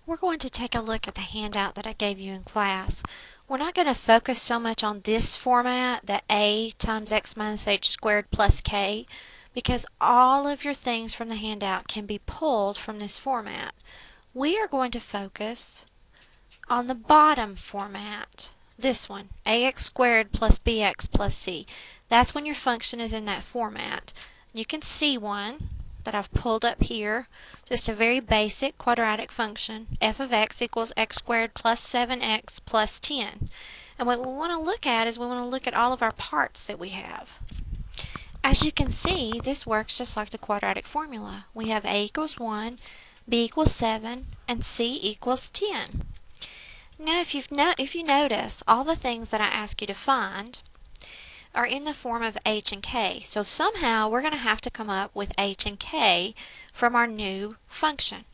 We're going to take a look at the handout that I gave you in class. We're not going to focus so much on this format, that a times x minus h squared plus k, because all of your things from the handout can be pulled from this format. We are going to focus on the bottom format, this one, ax squared plus bx plus c. That's when your function is in that format. You can see one that I've pulled up here, just a very basic quadratic function, f of x equals x squared plus 7x plus 10. And what we want to look at is we want to look at all of our parts that we have. As you can see, this works just like the quadratic formula. We have a equals 1, b equals 7, and c equals 10. Now if you notice, all the things that I ask you to find are in the form of h and k. So somehow we're going to have to come up with h and k from our new function.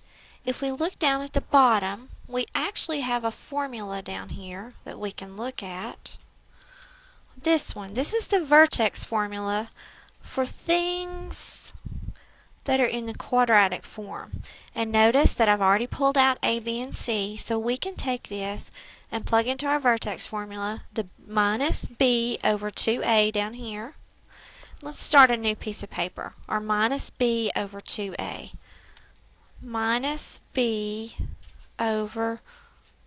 If we look down at the bottom, we actually have a formula down here that we can look at. This one. This is the vertex formula for things that are in the quadratic form. And notice that I've already pulled out a, b, and c, so we can take this and plug into our vertex formula the minus b over 2a down here. Let's start a new piece of paper. Or minus b over 2a. Minus b over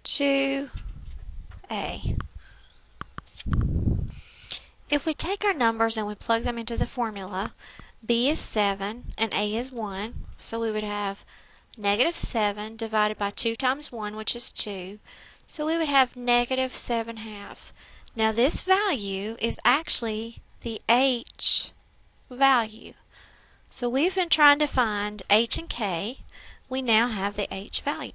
2a. If we take our numbers and we plug them into the formula, b is 7 and a is 1, so we would have negative 7 divided by 2 times 1, which is 2. So we would have negative 7 halves. Now this value is actually the h value. So we've been trying to find h and k. We now have the h value.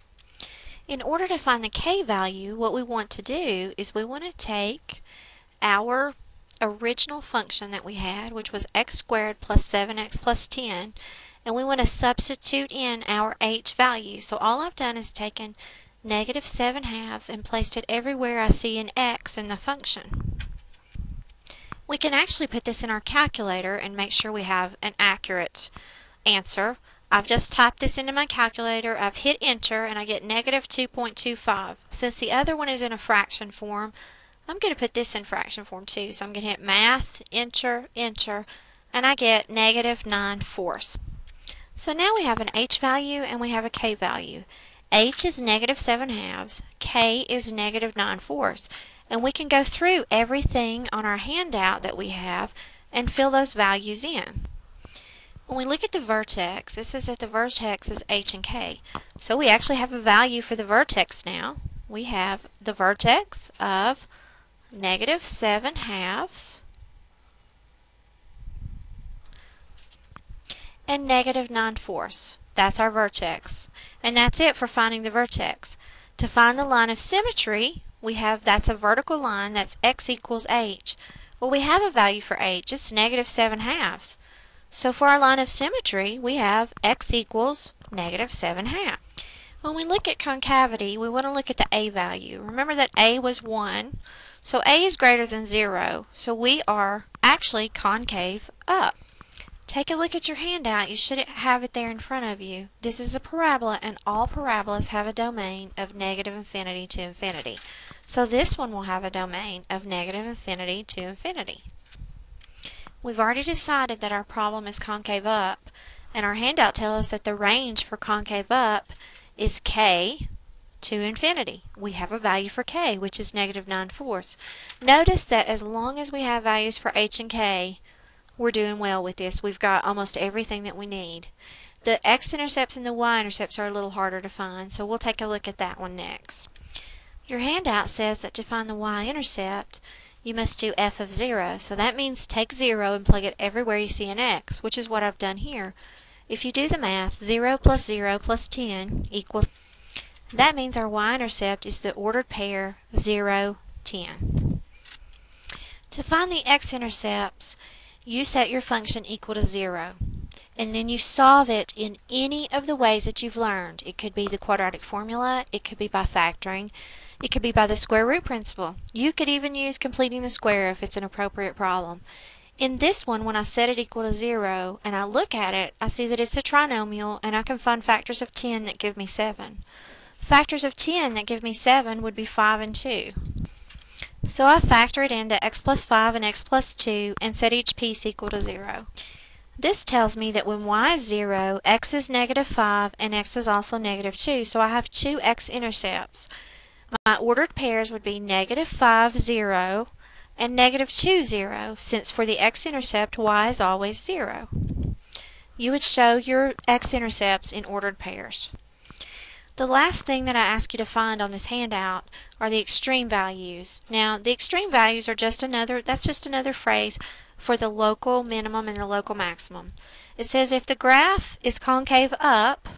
In order to find the k value, what we want to do is we want to take our original function that we had, which was x squared plus 7x plus 10, and we want to substitute in our h value. So all I've done is taken negative 7 halves and placed it everywhere I see an x in the function. We can actually put this in our calculator and make sure we have an accurate answer. I've just typed this into my calculator, I've hit enter, and I get negative 2.25. Since the other one is in a fraction form, I'm going to put this in fraction form too. So I'm going to hit math, enter, enter, and I get negative 9/4. So now we have an h value and we have a k value. H is negative 7 halves, k is negative 9/4. And we can go through everything on our handout that we have and fill those values in. When we look at the vertex, it says that the vertex is h and k. So we actually have a value for the vertex now. We have the vertex of negative 7 halves and negative 9/4. That's our vertex. And that's it for finding the vertex. To find the line of symmetry, we have that's a vertical line, that's x equals h. Well, we have a value for h, it's negative 7 halves. So for our line of symmetry, we have x equals negative 7 halves. When we look at concavity, we want to look at the a value. Remember that a was 1, so a is greater than 0, so we are actually concave up. Take a look at your handout. You should have it there in front of you. This is a parabola, and all parabolas have a domain of negative infinity to infinity. So this one will have a domain of negative infinity to infinity. We've already decided that our problem is concave up, and our handout tells us that the range for concave up is k to infinity. We have a value for k, which is negative 9/4. Notice that as long as we have values for h and k, we're doing well with this. We've got almost everything that we need. The x-intercepts and the y-intercepts are a little harder to find, so we'll take a look at that one next. Your handout says that to find the y-intercept, you must do f of 0. So that means take 0 and plug it everywhere you see an x, which is what I've done here. If you do the math, 0 plus 0 plus 10 equals, that means our y-intercept is the ordered pair 0, 10. To find the x-intercepts, you set your function equal to 0, and then you solve it in any of the ways that you've learned. It could be the quadratic formula, it could be by factoring, it could be by the square root principle. You could even use completing the square if it's an appropriate problem. In this one, when I set it equal to 0 and I look at it, I see that it's a trinomial and I can find factors of 10 that give me 7. Factors of 10 that give me 7 would be 5 and 2. So I factor it into x plus 5 and x plus 2 and set each piece equal to 0. This tells me that when y is 0, x is negative 5 and x is also negative 2. So I have two x-intercepts. My ordered pairs would be negative 5, 0 and negative 2, 0, since for the x-intercept y is always 0. You would show your x-intercepts in ordered pairs. The last thing that I ask you to find on this handout are the extreme values. Now, the extreme values are just another phrase for the local minimum and the local maximum. It says if the graph is concave up,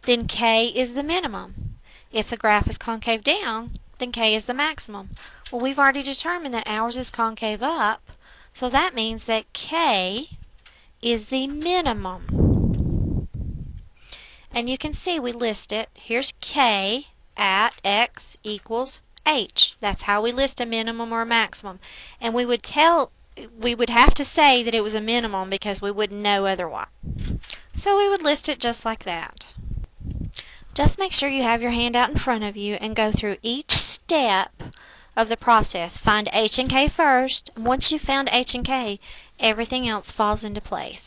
then k is the minimum. If the graph is concave down, then k is the maximum. Well, we've already determined that ours is concave up, so that means that k is the minimum. And you can see we list it. Here's k at x equals h. That's how we list a minimum or a maximum. And we would have to say that it was a minimum because we wouldn't know otherwise. So we would list it just like that. Just make sure you have your handout in front of you and go through each step of the process. Find h and k first. And once you've found h and k, everything else falls into place.